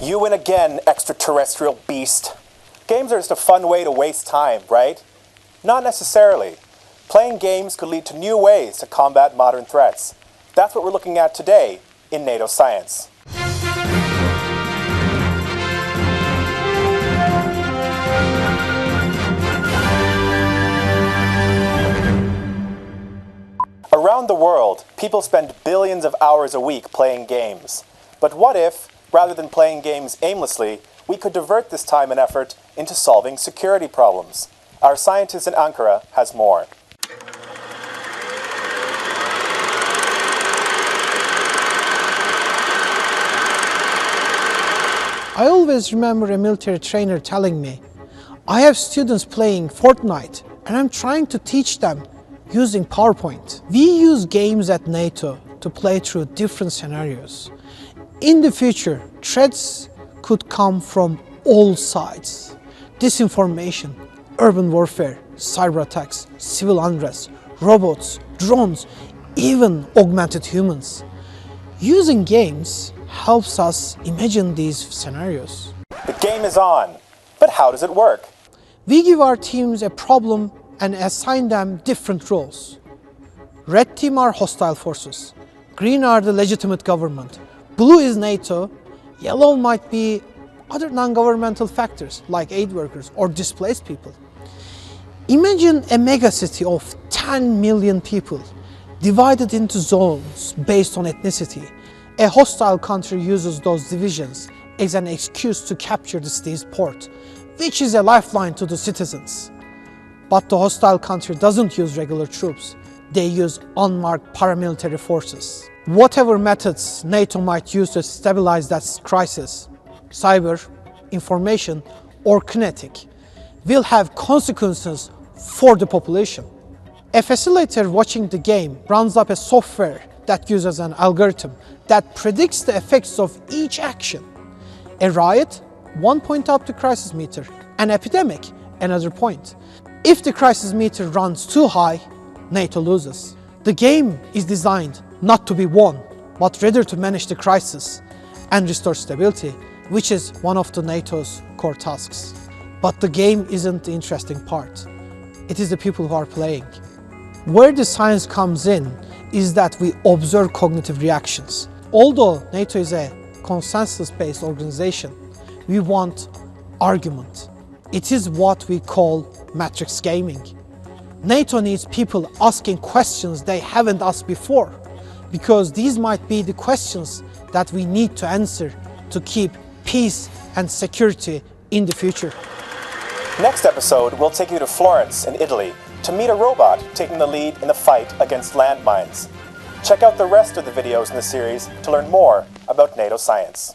You win again, extraterrestrial beast. Games are just a fun way to waste time, right? Not necessarily. Playing games could lead to new ways to combat modern threats. That's what we're looking at today in NATO Science. Around the world, people spend billions of hours a week playing games. But what if, rather than playing games aimlessly, we could divert this time and effort into solving security problems? Our scientist in Ankara has more. I always remember a military trainer telling me, I have students playing Fortnite and I'm trying to teach them using PowerPoint. We use games at NATO to play through different scenarios. In the future, threats could come from all sides. Disinformation, urban warfare, cyber attacks, civil unrest, robots, drones, even augmented humans. Using games helps us imagine these scenarios. The game is on, but how does it work? We give our teams a problem and assign them different roles. Red team are hostile forces, green are the legitimate government, blue is NATO, yellow might be other non-governmental factors like aid workers or displaced people. Imagine a megacity of 10 million people divided into zones based on ethnicity. A hostile country uses those divisions as an excuse to capture the city's port, which is a lifeline to the citizens. But the hostile country doesn't use regular troops. They use unmarked paramilitary forces. Whatever methods NATO might use to stabilize that crisis, cyber, information, or kinetic, will have consequences for the population. A facilitator watching the game runs up a software that uses an algorithm that predicts the effects of each action. A riot, 1 point up the crisis meter. An epidemic, another point. If the crisis meter runs too high, NATO loses. The game is designed not to be won, but rather to manage the crisis and restore stability, which is one of the NATO's core tasks. But the game isn't the interesting part. It is the people who are playing. Where the science comes in is that we observe cognitive reactions. Although NATO is a consensus-based organization, we want argument. It is what we call matrix gaming. NATO needs people asking questions they haven't asked before, because these might be the questions that we need to answer to keep peace and security in the future. Next episode, we'll take you to Florence in Italy to meet a robot taking the lead in the fight against landmines. Check out the rest of the videos in the series to learn more about NATO science.